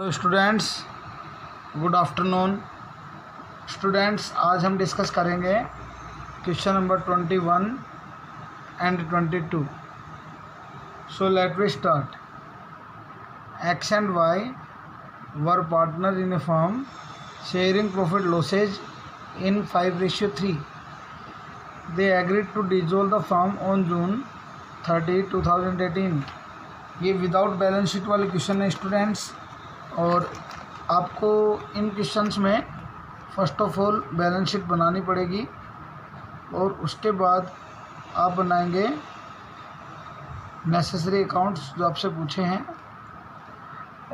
Hello students, good afternoon. Students, आज हम discuss करेंगे question number 21 and 22। So let we start. X and Y were partner in a firm sharing profit losses in 5:3। They agreed to dissolve the firm on June 30, 2018। ये without balance sheet वाले question है students, और आपको इन questions में first of all balance sheet बनानी पड़ेगी और उसके बाद आप बनाएंगे नेसेसरी अकाउंट्स जो आपसे पूछे हैं।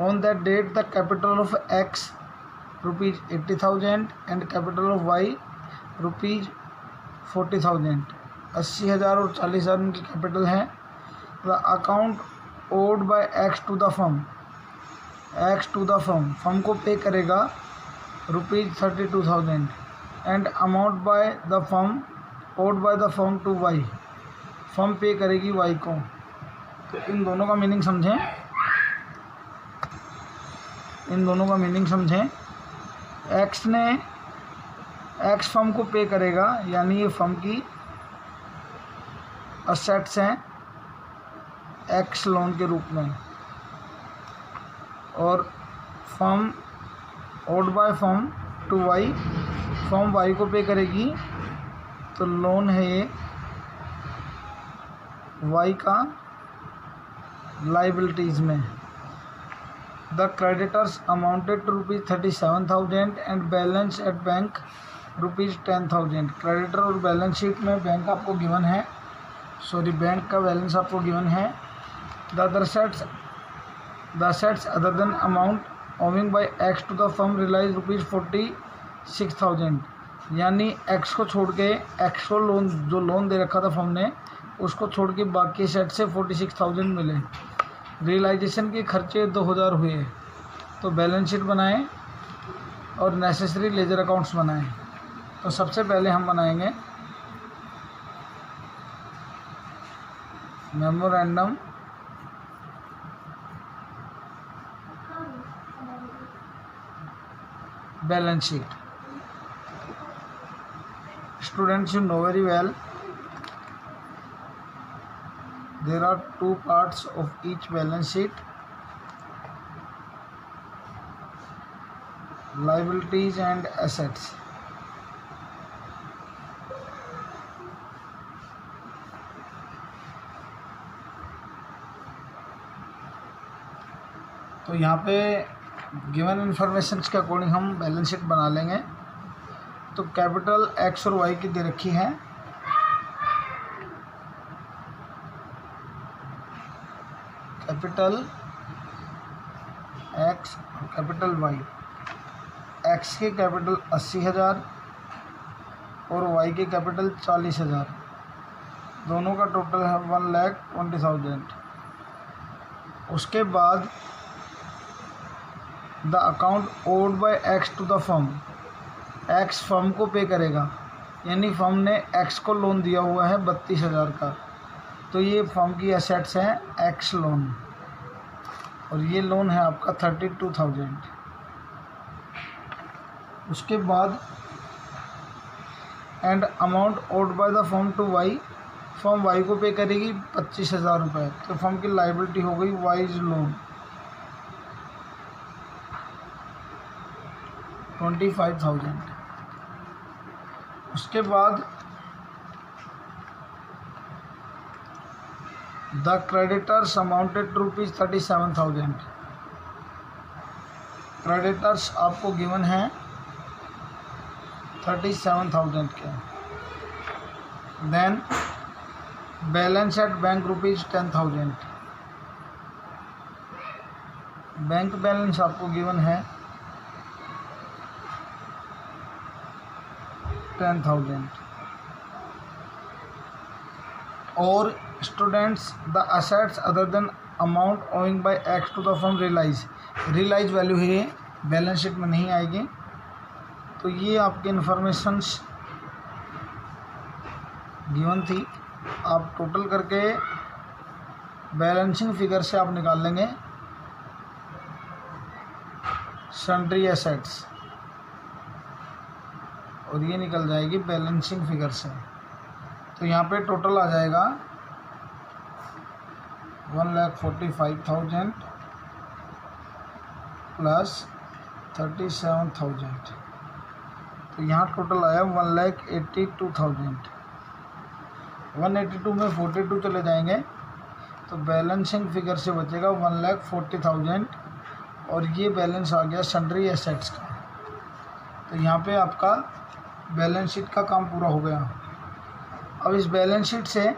On that date the capital of X ₹80,000 and capital of Y ₹40,000। 80,000 और 40,000 उनकी कैपिटल है। The account owed by X to the firm, X to the firm को पे करेगा ₹32,000 and amount by the firm owed by the firm to Y, firm pay करेगी Y को। तो इन दोनों का मीनिंग समझें, एक्स फर्म को पे करेगा, यानी ये फर्म की असेट्स हैं एक्स लोन के रूप में, और firm owed by firm to Y, firm Y को पे करेगी। तो लोन है ये वाई का लाइबिलिटीज़ में। The creditors amounted to ₹37,000 and balance at bank ₹10,000। Creditor और बैलेंस शीट में बैंक आपको गिवन है, बैंक का बैलेंस आपको गिवन है। The assets other than amount owing by X to the firm realize ₹46,000, यानी X को छोड़ के, X को लोन दे रखा था फर्म ने, उसको छोड़ के बाकी एसेट से 46,000 मिले। रियलाइजेशन के खर्चे 2,000 हुए। तो बैलेंस शीट बनाएं और नेसेसरी लेजर अकाउंट्स बनाएं। तो सबसे पहले हम बनाएंगे memorandum balance sheet. Students, you know very well there are two parts of each balance sheet: liabilities and assets. तो यहाँ पे गिवन इन्फॉर्मेशन के अकॉर्डिंग हम बैलेंस शीट बना लेंगे। तो कैपिटल एक्स और वाई की दे रखी है। कैपिटल एक्स और कैपिटल वाई। एक्स की कैपिटल 80,000 और वाई की कैपिटल 40,000। दोनों का टोटल है 1,20,000। उसके बाद the account owed by X to the firm, X firm को पे करेगा, यानी फर्म ने एक्स को लोन दिया हुआ है 32,000 का। तो ये फर्म की एसेट्स हैं एक्स लोन, और ये लोन है आपका 32,000। उसके बाद and amount owed by the firm to Y, firm Y को पे करेगी 25,000 रुपये। तो फर्म की लाइबिलिटी हो गई वाइज लोन 25,000। उसके बाद the creditors amounted to ₹37,000। Creditors आपको गिवन है 37,000 के। Then balance at bank ₹10,000। Bank balance आपको गिवन है 10,000। और students, the assets other than amount owing by X to the firm realise value है, बैलेंस शीट में नहीं आएगी। तो ये आपके इन्फॉर्मेशंस गिवन थी, आप टोटल करके बैलेंसिंग फिगर से आप निकाल लेंगे। सन्ड्री एसेट्स, और ये निकल जाएगी बैलेंसिंग फिगर से। तो यहाँ पे टोटल आ जाएगा 1,45,000 प्लस 37,000। तो यहाँ टोटल आया 1,82,000। 182 में 42 चले जाएंगे तो बैलेंसिंग फिगर से बचेगा 1,40,000, और ये बैलेंस आ गया सन्ड्री एसेट्स का। तो यहाँ पे आपका बैलेंस शीट का काम पूरा हो गया। अब इस बैलेंस शीट से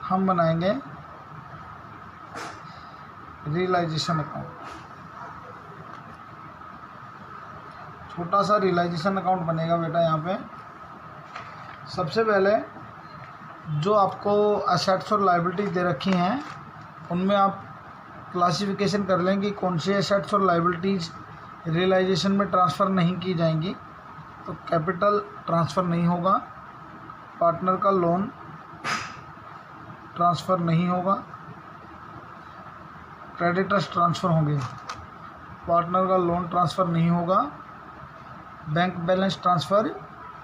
हम बनाएंगे रियलाइजेशन अकाउंट। छोटा सा रियलाइजेशन अकाउंट बनेगा बेटा। यहाँ पे सबसे पहले जो आपको एसेट्स और लायबिलिटीज दे रखी हैं उनमें आप क्लासिफिकेशन कर लें कि कौन सी एसेट्स और लायबिलिटीज रियलाइजेशन में ट्रांसफ़र नहीं की जाएंगी। तो कैपिटल ट्रांसफ़र नहीं होगा, पार्टनर का लोन ट्रांसफ़र नहीं होगा, क्रेडिटर्स ट्रांसफ़र होंगे, पार्टनर का लोन ट्रांसफ़र नहीं होगा, बैंक बैलेंस ट्रांसफ़र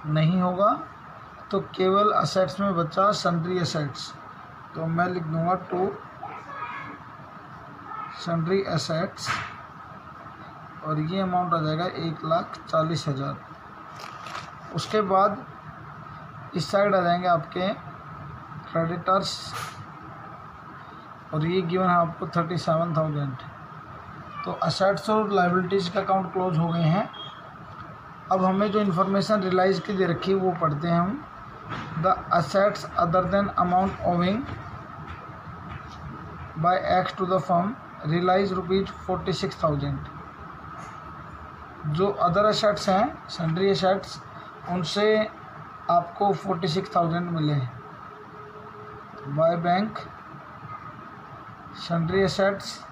नहीं होगा। तो केवल असेट्स में बचा सन्ड्री एसेट्स। तो मैं लिख दूंगा 2 सन्ड्री एसेट्स, और ये अमाउंट आ जाएगा 1,40,000। उसके बाद इस साइड आ जाएंगे आपके क्रेडिटर्स, और ये गिवन है आपको 37,000। तो असेट्स और लायबिलिटीज़ का अकाउंट क्लोज हो गए हैं। अब हमें जो इन्फॉर्मेशन रियलाइज़ की दे रखी है वो पढ़ते हैं हम। The assets other than amount owing by X to the firm realise ₹46,000। जो अदर एसेट्स हैं सन्ड्री एसेट्स, उनसे आपको 46,000 मिले by bank sundry assets,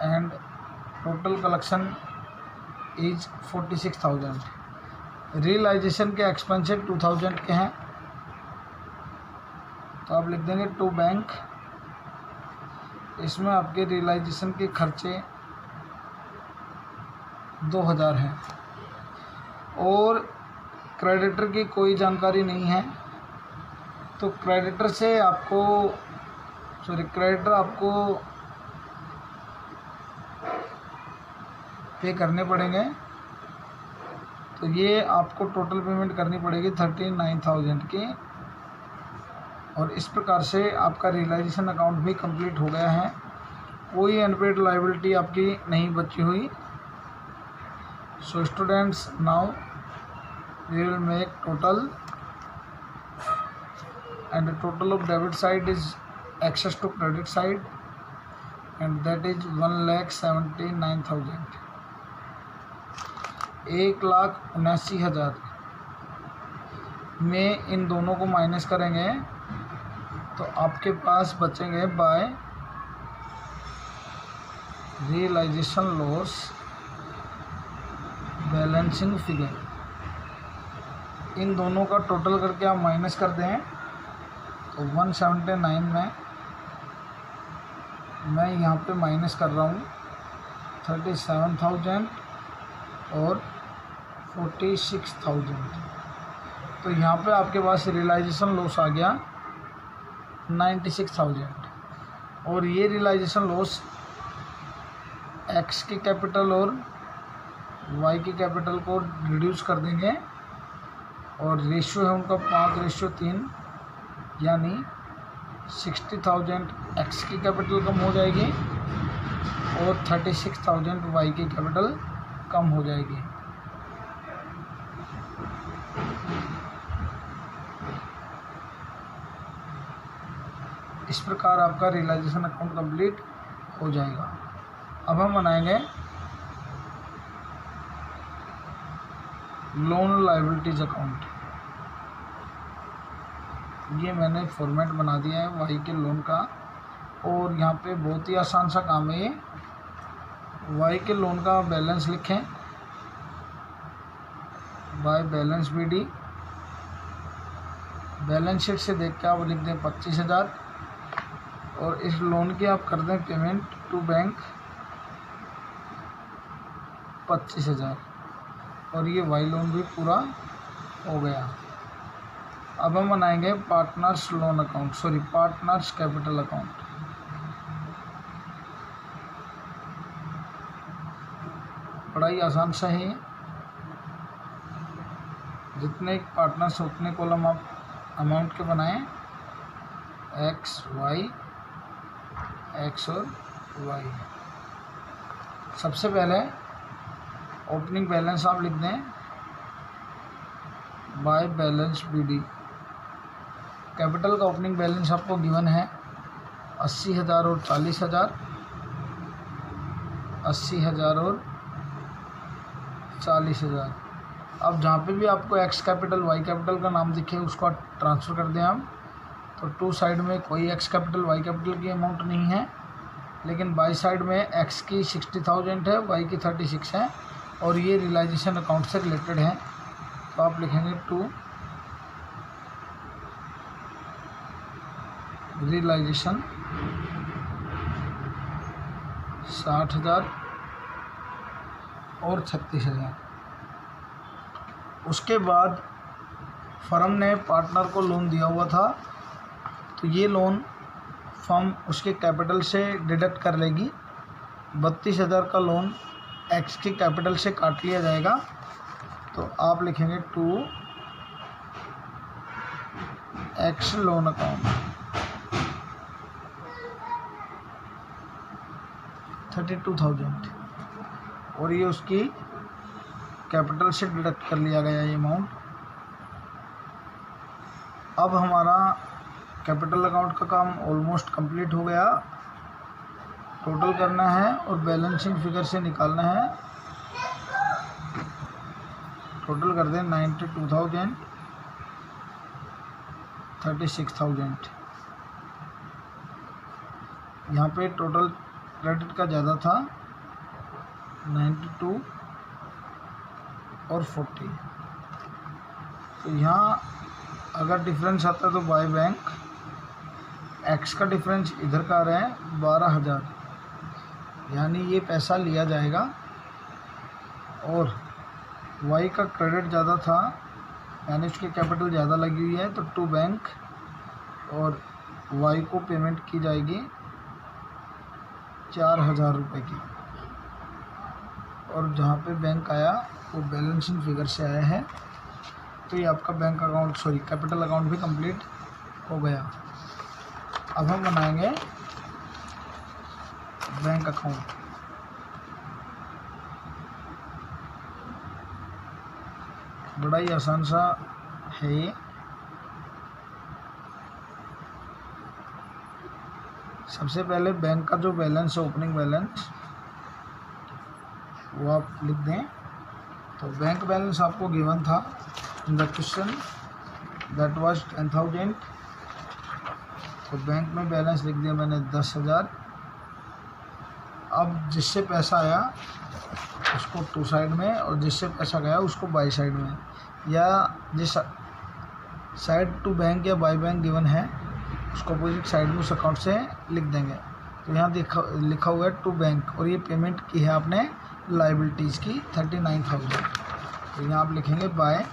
and total collection is 46,000। Realisation के एक्सपेंसेस 2,000 के हैं, तो आप लिख देंगे टू बैंक। इसमें आपके रियलाइजेशन के खर्चे 2,000 हैं, और क्रेडिटर की कोई जानकारी नहीं है। तो क्रेडिटर आपको पे करने पड़ेंगे। तो ये आपको टोटल पेमेंट करनी पड़ेगी 39,000 की, और इस प्रकार से आपका रियलाइजेशन अकाउंट भी कंप्लीट हो गया है। कोई अनपेड लायबिलिटी आपकी नहीं बची हुई। So students, now we will make total, and the total of debit side is access to credit side, and that is 1,79,000। 1,79,000 में इन दोनों को माइनस करेंगे तो आपके पास बचेंगे by realisation loss balancing figure. इन दोनों का टोटल करके आप माइनस कर दें तो 179 में मैं यहाँ पे माइनस कर रहा हूँ 37,000 और 46,000। तो यहाँ पे आपके पास रियलाइजेशन लॉस आ गया 96,000, और ये रियलाइजेशन लॉस एक्स की कैपिटल और वाई की कैपिटल को रिड्यूस कर देंगे, और रेशियो है उनका 5:3, यानी 60,000 एक्स की कैपिटल कम हो जाएगी और 36,000 वाई की कैपिटल कम हो जाएगी। इस प्रकार आपका रियलाइजेशन अकाउंट कंप्लीट हो जाएगा। अब हम बनाएंगे लोन लायबिलिटीज अकाउंट। ये मैंने फॉर्मेट बना दिया है वाई के लोन का, और यहाँ पे बहुत ही आसान सा काम है। ये वाई के लोन का बैलेंस लिखें by balance BD। Balance sheet से देख के आप लिख दें 25,000, और इस लोन की आप कर दें पेमेंट टू बैंक 25,000 और ये वाई लोन भी पूरा हो गया। अब हम बनाएंगे partners loan account, partners capital account. बड़ा ही आसान सा है। जितने पार्टनर्स उतने कॉलम आप अमाउंट के बनाएं, एक्स और वाई। सबसे पहले ओपनिंग बैलेंस आप लिख दें बाय बैलेंस BD। कैपिटल का ओपनिंग बैलेंस आपको गिवन है 80,000 और 40,000, 80,000 और 40,000। अब जहाँ पे भी आपको एक्स कैपिटल वाई कैपिटल का नाम दिखे उसको आप ट्रांसफ़र कर दें हम। तो टू साइड में कोई एक्स कैपिटल वाई कैपिटल की अमाउंट नहीं है, लेकिन बाई साइड में एक्स की 60,000 है, वाई की 36 है और ये रियलाइजेशन अकाउंट से रिलेटेड है। तो आप लिखेंगे टू रियलाइजेशन 60,000 और 36,000। उसके बाद फर्म ने पार्टनर को लोन दिया हुआ था, तो ये लोन फर्म उसके कैपिटल से डिडक्ट कर लेगी। 32,000 का लोन एक्स की कैपिटल से काट लिया जाएगा। तो आप लिखेंगे टू एक्स लोन अकाउंट 32,000 और ये उसकी कैपिटल से डिडक्ट कर लिया गया ये अमाउंट। अब हमारा कैपिटल अकाउंट का काम ऑलमोस्ट कंप्लीट हो गया। टोटल करना है और बैलेंसिंग फिगर से निकालना है। टोटल कर दें 92,000, 36,000। यहाँ पे टोटल क्रेडिट का ज़्यादा था 92 और 40। तो यहाँ अगर डिफरेंस आता है तो बाय बैंक एक्स का डिफरेंस इधर का आ रहा है 12,000, यानी ये पैसा लिया जाएगा। और वाई का क्रेडिट ज़्यादा था, यानी उसकी कैपिटल ज़्यादा लगी हुई है, तो टू बैंक और वाई को पेमेंट की जाएगी 4,000 रुपये की। और जहाँ पे बैंक आया वो बैलेंसिंग फिगर से आया है। तो ये आपका बैंक अकाउंट कैपिटल अकाउंट भी कंप्लीट हो गया। अब हम बनाएंगे बैंक अकाउंट। बड़ा ही आसान सा है ये। सबसे पहले बैंक का जो बैलेंस है ओपनिंग बैलेंस वो आप लिख दें। तो बैंक बैलेंस आपको गिवन था in the question, that was 10,000। तो बैंक में बैलेंस लिख दिया मैंने 10,000। अब जिससे पैसा आया उसको टू साइड में और जिससे पैसा गया उसको बाई साइड में, या जिस साइड टू बैंक या बाई बैंक गिवन है उसको अपोजिट साइड में उस अकाउंट से लिख देंगे। तो यहाँ लिखा हुआ है टू बैंक और ये पेमेंट की है आपने लाइबिलिटीज़ की 39,000। तो यहाँ आप लिखेंगे बाय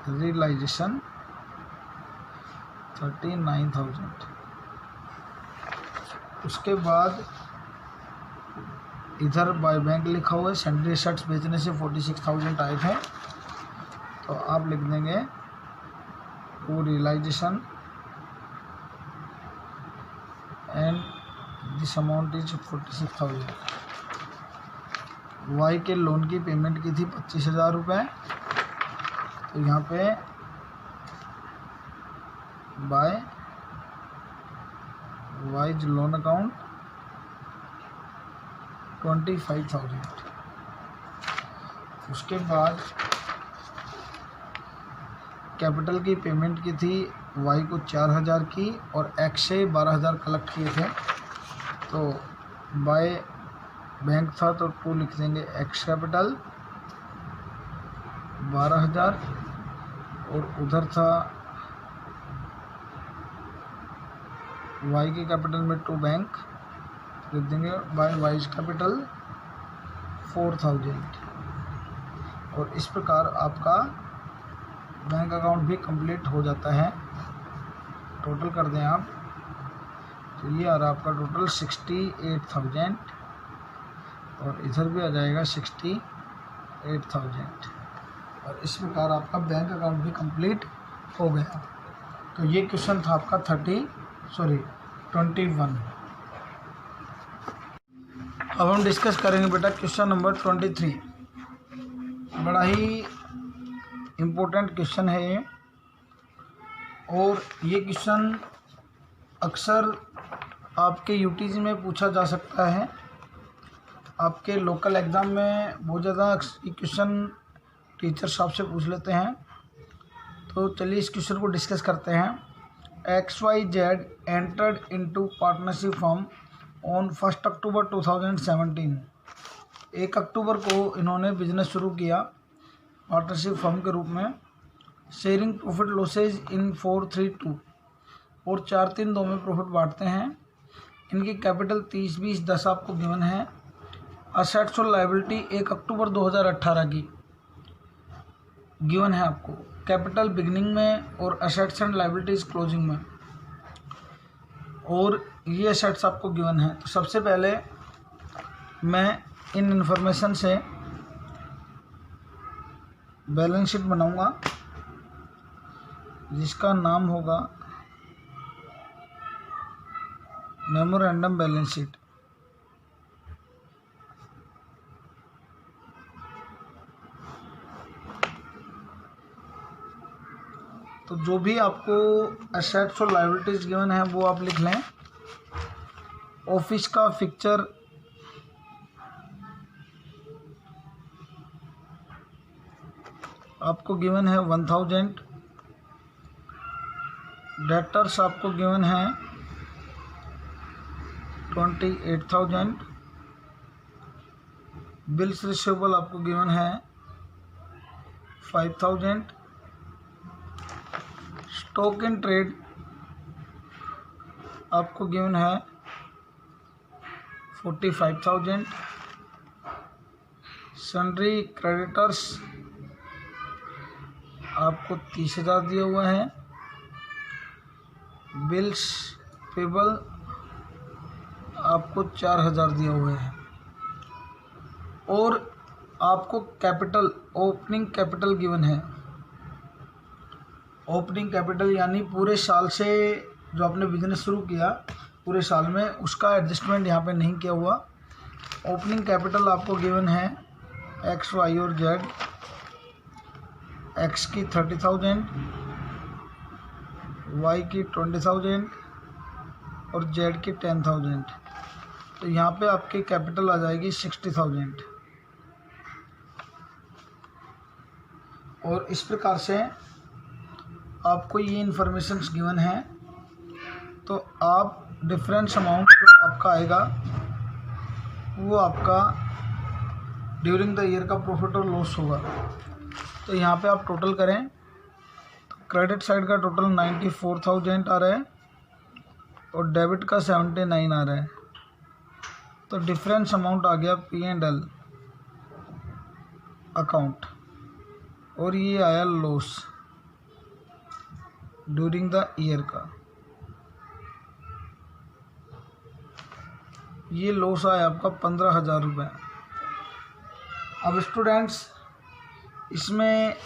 रियलाइजेशन 39,000। उसके बाद इधर बाय बैंक लिखा हुआ है, सैंडरी शर्ट्स बेचने से 46,000 आए थे। तो आप लिख देंगे to realisation and this amount is 46,000। Y के लोन की पेमेंट की थी 25,000 रुपये। तो यहाँ पे बाय वाइज लोन अकाउंट 25,000। उसके बाद कैपिटल की पेमेंट की थी वाई को 4,000 की और एक्स से 12,000 कलेक्ट किए थे। तो बाय बैंक था तो टू लिख देंगे एक्स कैपिटल 12,000 और उधर था वाई के कैपिटल में 2 बैंक लिख देंगे, बाय वाइज कैपिटल 4000। और इस प्रकार आपका बैंक अकाउंट भी कंप्लीट हो जाता है। टोटल कर दें आप तो ये आ रहा आपका टोटल 68,000 और इधर भी आ जाएगा 68,000 और इस प्रकार आपका बैंक अकाउंट भी कंप्लीट हो गया। तो ये क्वेश्चन था आपका 21। अब हम डिस्कस करेंगे बेटा क्वेश्चन नंबर 23। बड़ा ही इम्पोर्टेंट क्वेश्चन है ये, और ये क्वेश्चन अक्सर आपके यूटीजी में पूछा जा सकता है। आपके लोकल एग्ज़ाम में बहुत ज़्यादा क्वेश्चन टीचर साहब से पूछ लेते हैं। तो चलिए इस क्वेश्चन को डिस्कस करते हैं। XYZ entered into partnership firm on 1 अक्टूबर 2017। 1 अक्टूबर को इन्होंने बिजनेस शुरू किया पार्टनरशिप फर्म के रूप में। शेयरिंग प्रॉफिट लॉसेज इन 4-3-2 और 4-3-2 में प्रॉफिट बांटते हैं। इनकी कैपिटल 30-20-10 आपको गिवन है। असेट्स और लायबिलिटी 1 अक्टूबर 2018 की गिवन है आपको। कैपिटल बिगनिंग में और असेट्स एंड लायबिलिटीज क्लोजिंग में, और ये असेट्स आपको गिवन है। तो सबसे पहले मैं इन इन्फॉर्मेशन से बैलेंस शीट बनाऊंगा जिसका नाम होगा मेमोरेंडम बैलेंस शीट। तो जो भी आपको एसेट्स और लायबिलिटीज गिवन है वो आप लिख लें। ऑफिस का फिक्चर आपको गिवन है 1000। डेटर्स आपको गिवन है 28,000। बिल्स रिसीवेबल आपको गिवन है 5,000। स्टॉक इन ट्रेड आपको गिवन है 45,000। सन्ड्री क्रेडिटर्स आपको 30,000 दिया हुआ है। बिल्स पेबल आपको 4,000 दिया हुआ है। और आपको कैपिटल ओपनिंग कैपिटल गिवन है। ओपनिंग कैपिटल यानी पूरे साल से जो आपने बिजनेस शुरू किया पूरे साल में उसका एडजस्टमेंट यहाँ पे नहीं किया हुआ। ओपनिंग कैपिटल आपको गिवन है X, Y और Z। X की 30,000, Y की 20,000 और Z की 10,000। तो यहाँ पे आपकी कैपिटल आ जाएगी 60,000। और इस प्रकार से आपको ये इन्फॉर्मेशन गिवन है। तो आप डिफरेंस अमाउंट जो आपका आएगा वो आपका ड्यूरिंग द ईयर का प्रॉफिट और लॉस होगा। तो यहाँ पे आप टोटल करें तो क्रेडिट साइड का टोटल 94,000 आ रहा है और डेबिट का 79 आ रहा है। तो डिफरेंस अमाउंट आ गया P&L अकाउंट, और ये आया लॉस ड्यूरिंग द ईयर का। ये लॉस आया आपका 15,000 रुपये। अब स्टूडेंट्स इसमें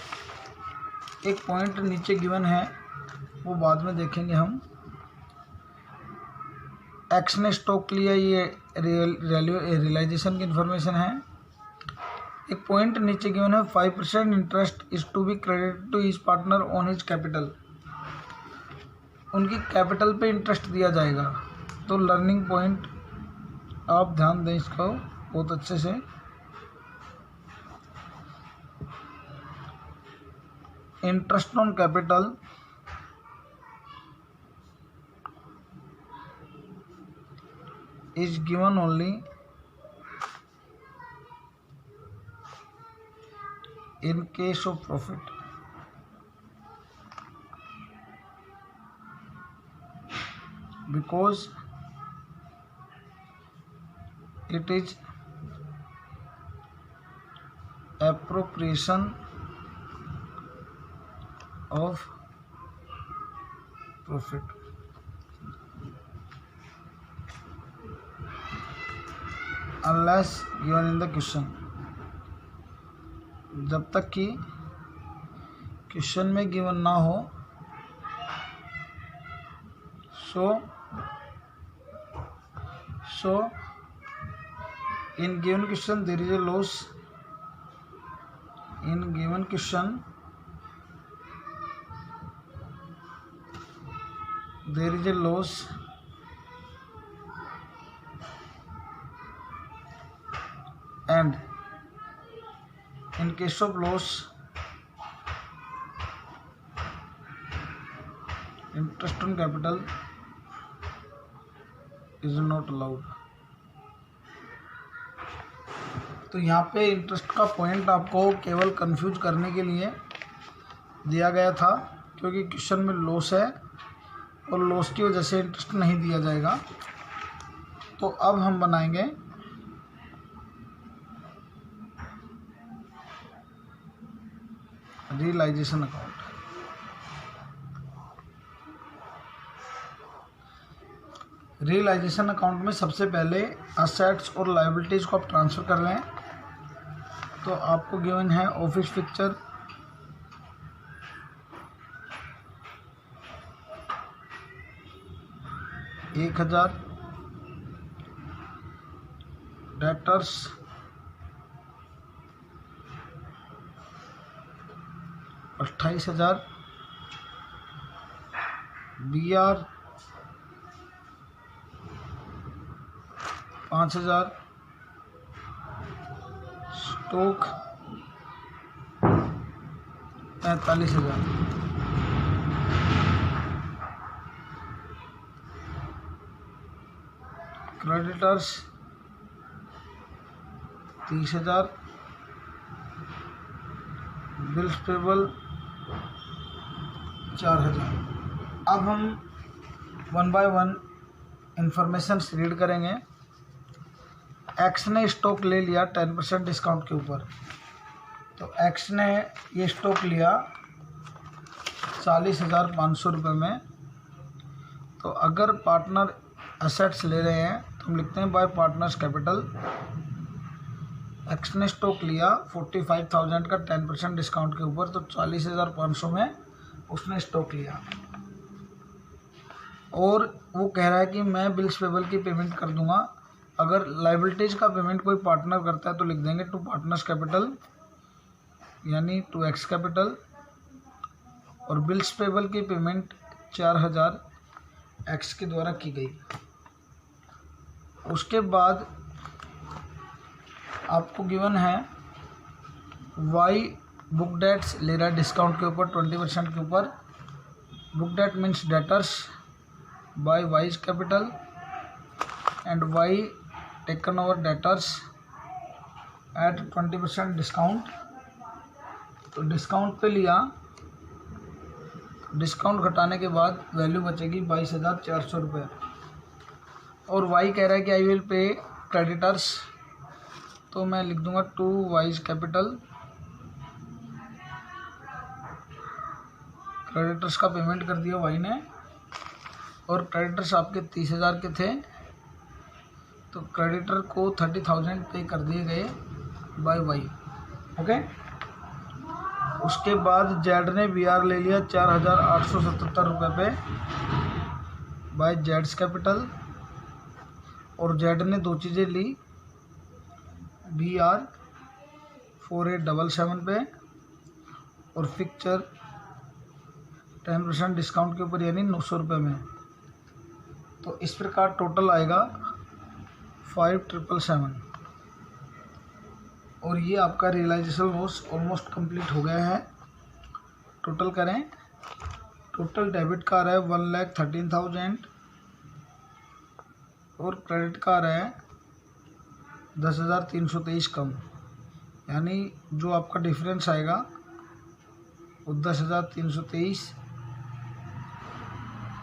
एक पॉइंट नीचे गिवन है वो बाद में देखेंगे हम। एक्स ने स्टॉक लिया, ये रियलाइजेशन की इन्फॉर्मेशन है। एक पॉइंट नीचे गिवन है 5% interest is to be credited to his partner on his capital. उनकी कैपिटल पे इंटरेस्ट दिया जाएगा। तो लर्निंग पॉइंट आप ध्यान दें इसको बहुत अच्छे से। Interest on capital is given only in case of profit. because it is appropriation of profit. Unless given in the question, जब तक कि क्वेश्चन में गिवन ना हो, so in given question there is a loss. In given question there is a loss and in case of loss interest on capital is not allowed. तो यहाँ पे interest का पॉइंट आपको केवल कंफ्यूज करने के लिए दिया गया था, क्योंकि क्वेश्चन में लॉस है और लॉस की वजह से इंटरेस्ट नहीं दिया जाएगा। तो अब हम बनाएंगे रियलाइजेशन अकाउंट। रियलाइजेशन अकाउंट में सबसे पहले असेट्स और लायबिलिटीज को आप ट्रांसफ़र कर लें। तो आपको गिवन है office picture, $1000, debtors 28,000, BR 5,000, stock 45,000, creditors 30,000, bills payable 4,000। अब हम 1 बाय 1 इंफॉर्मेशन रीड करेंगे। एक्स ने स्टॉक ले लिया 10% डिस्काउंट के ऊपर। तो एक्स ने ये स्टॉक लिया 40,500 रुपये में। तो अगर पार्टनर एसेट्स ले रहे हैं तो हम लिखते हैं बाय पार्टनर्स कैपिटल। एक्स ने स्टॉक लिया 45,000 का 10% डिस्काउंट के ऊपर, तो 40,500 में उसने स्टॉक लिया। और वो कह रहा है कि मैं बिल्स पेबल की पेमेंट कर दूंगा। अगर लाइबिलिटीज का पेमेंट कोई पार्टनर करता है तो लिख देंगे टू पार्टनर्स कैपिटल, यानी टू एक्स कैपिटल। और बिल्स पेबल की पेमेंट 4,000 एक्स के द्वारा की गई। उसके बाद आपको गिवन है वाई बुक डेट्स ले रहा है डिस्काउंट के ऊपर 20% के ऊपर। Book debt means debtors by Y's capital and Y taken over debtors at 20% discount. तो डिस्काउंट पे लिया, डिस्काउंट घटाने के बाद वैल्यू बचेगी 22,400 रुपये। और वाई कह रहा है कि आई विल पे क्रेडिटर्स, तो मैं लिख दूंगा टू वाइज कैपिटल। क्रेडिटर्स का पेमेंट कर दिया वाई ने, और क्रेडिटर्स आपके 30,000 के थे, तो क्रेडिटर को 30,000 पे कर दिए गए बाय वाई। ओके। उसके बाद जेड ने बीआर ले लिया 4,877 रुपये पे बाय जेड्स कैपिटल। और जेड ने दो चीज़ें ली, BR 4877 पे और पिक्चर 10% डिस्काउंट के ऊपर, यानी 900 रुपये में। तो इस प्रकार टोटल आएगा 5,777। और ये आपका रियलाइजेशन लॉस ऑलमोस्ट कंप्लीट हो गया है। टोटल करें, टोटल डेबिट का आ रहा है 1,13,000 और क्रेडिट का आ रहा है 10,323 कम, यानी जो आपका डिफरेंस आएगा वो 10,323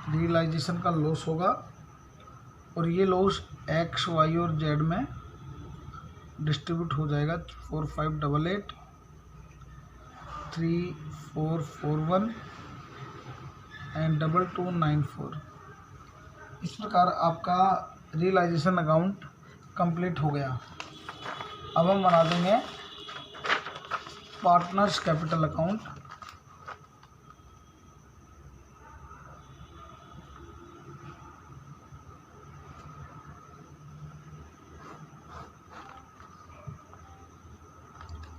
रियलाइजेशन का लॉस होगा। और ये लॉस एक्स वाई और जेड में डिस्ट्रीब्यूट हो जाएगा। 4588 3441 एंड 2294। इस प्रकार आपका रियलाइजेशन अकाउंट कंप्लीट हो गया। अब हम बना देंगे partners capital account.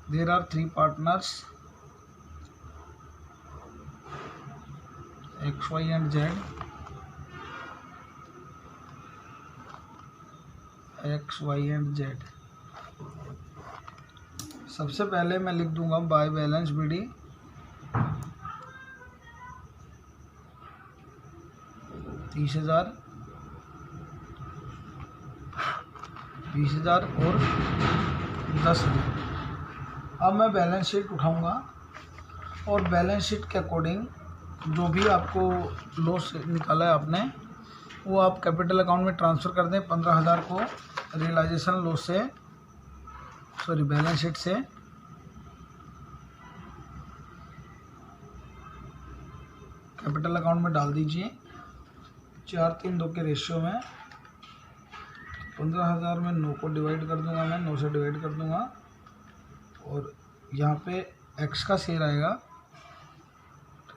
There are 3 partners, X, Y and Z. X, Y and Z। सबसे पहले मैं लिख दूंगा बाय बैलेंस BD 30,000, 20,000 और 10,000। अब मैं बैलेंस शीट उठाऊंगा और बैलेंस शीट के अकॉर्डिंग जो भी आपको लॉस निकाला है आपने, वो आप कैपिटल अकाउंट में ट्रांसफ़र कर दें। 15,000 को रियलाइजेशन लॉस से, सॉरी बैलेंस शीट से कैपिटल अकाउंट में डाल दीजिए 4-3-2 के रेशियो में। 15,000 में 9 को डिवाइड कर दूंगा, मैं 9 से डिवाइड कर दूंगा और यहाँ पे एक्स का शेयर आएगा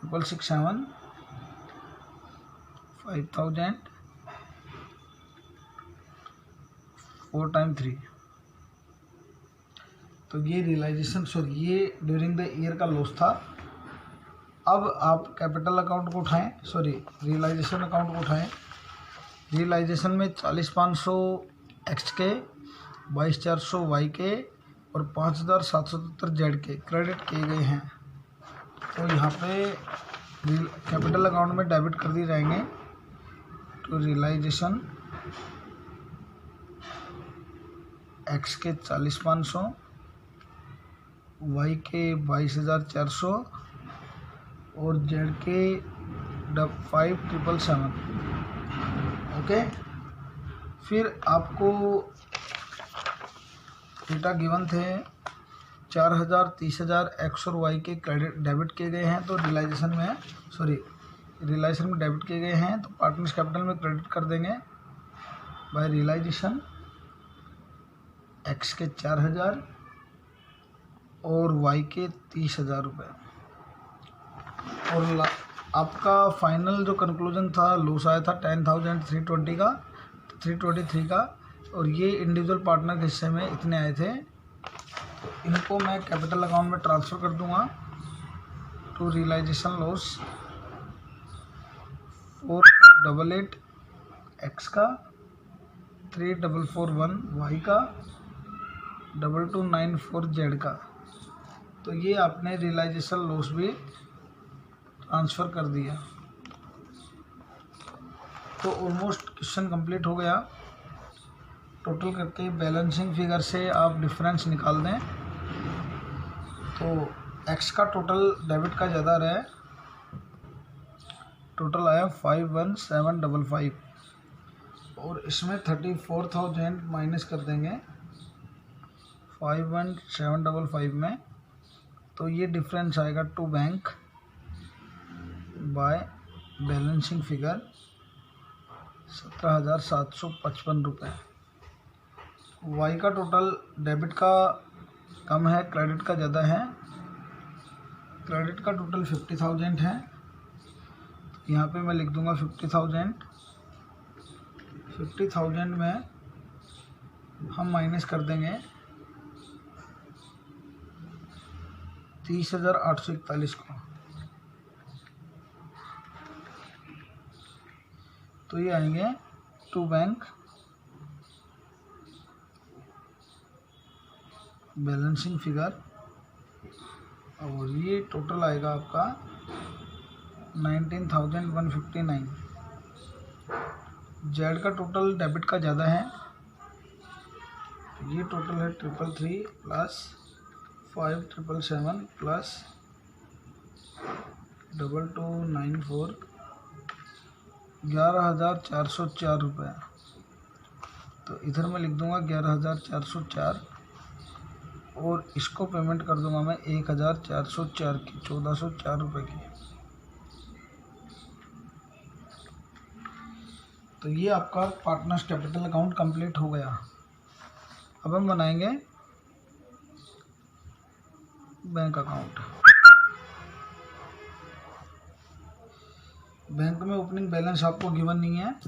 667 5,000 4 टाइम 3। तो ये रियलाइजेशन, सॉरी ये ड्यूरिंग द ईयर का लॉस था। अब आप कैपिटल अकाउंट को उठाएं, सॉरी रियलाइजेशन अकाउंट को उठाएं। रियलाइजेशन में 40,500 एक्स के, 22,400 वाई के और 5,770 जेड के क्रेडिट किए गए हैं। तो यहाँ पे कैपिटल अकाउंट में डेबिट कर दिए जाएंगे। तो रियलाइजेशन एक्स के 40,500, वाई के 22,400 और जेड के 5,777। ओके, फिर आपको डेटा गिवन थे 4,000, 30,000 एक्स और वाई के क्रेडिट डेबिट किए गए हैं। तो रियलाइजेशन में, सॉरी रियलाइजेशन में डेबिट किए गए हैं तो पार्टनर्स कैपिटल में क्रेडिट कर देंगे बाय रियलाइजेशन एक्स के 4,000 और वाई के 30,000 रुपये। और आपका फाइनल जो कंक्लूजन था, लॉस आया था 10,320 का, 323 का, और ये इंडिविजुअल पार्टनर के हिस्से में इतने आए थे। तो इनको मैं कैपिटल अकाउंट में ट्रांसफ़र कर दूंगा। टू रियलाइजेशन लॉस 4,588 एक्स का, 3,441 वाई का, 2,294 जेड का। तो ये आपने रियलाइजेशन लॉस भी ट्रांसफ़र कर दिया। तो ऑलमोस्ट क्वेश्चन कंप्लीट हो गया। टोटल करके बैलेंसिंग फिगर से आप डिफरेंस निकाल दें। तो एक्स का टोटल डेबिट का ज़्यादा रहा, टोटल आया 51,755 और इसमें 34,000 माइनस कर देंगे 51,755 में। तो ये डिफरेंस आएगा to bank by balancing figure 17,755 रुपये। वाई का टोटल डेबिट का कम है, क्रेडिट का ज़्यादा है। क्रेडिट का टोटल 50,000 है। तो यहाँ पे मैं लिख दूंगा 50,000। 50,000 में हम माइनस कर देंगे 30,841 को। तो ये आएंगे टू बैंक बैलेंसिंग फिगर और ये टोटल आएगा आपका 19,159। जेड का टोटल डेबिट का ज़्यादा है। ये टोटल है 333 प्लस 5,777 प्लस 2,294 11,404 रुपये। तो इधर मैं लिख दूंगा 11,404 और इसको पेमेंट कर दूंगा मैं 1,404 की, 1,404 रुपये की। तो ये आपका पार्टनर्स कैपिटल अकाउंट कंप्लीट हो गया। अब हम बनाएंगे बैंक अकाउंट। बैंक में ओपनिंग बैलेंस आपको गिवन नहीं है,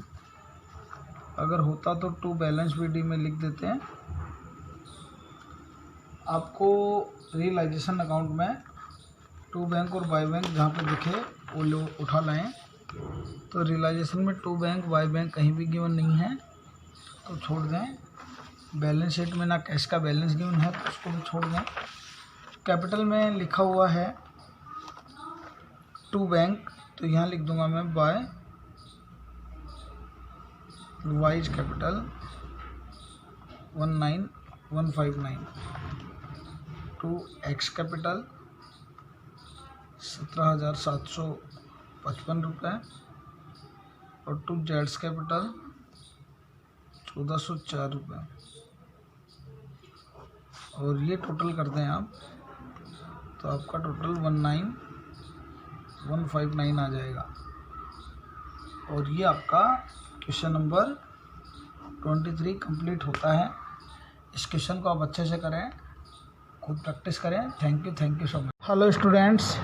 अगर होता तो टू बैलेंस BD में लिख देते हैं। आपको रियलाइजेशन अकाउंट में टू बैंक और बाय बैंक जहाँ पे दिखे वो लो उठा लाएं। तो रियलाइजेशन में टू बैंक बाय बैंक कहीं भी गिवन नहीं है तो छोड़ दें। बैलेंस शीट में ना कैश का बैलेंस गिवन है तो उसको भी छोड़ दें। कैपिटल में लिखा हुआ है टू बैंक, तो यहाँ लिख दूंगा मैं by Y's capital 19,159, to X capital 17,755 रुपये और टू जेड्स कैपिटल 1,404 रुपये। और ये टोटल कर दें आप तो आपका टोटल 19,159 आ जाएगा। और ये आपका क्वेश्चन नंबर 23 कंप्लीट होता है। इस क्वेश्चन को आप अच्छे से करें, खुद प्रैक्टिस करें। Thank you so much. Hello students,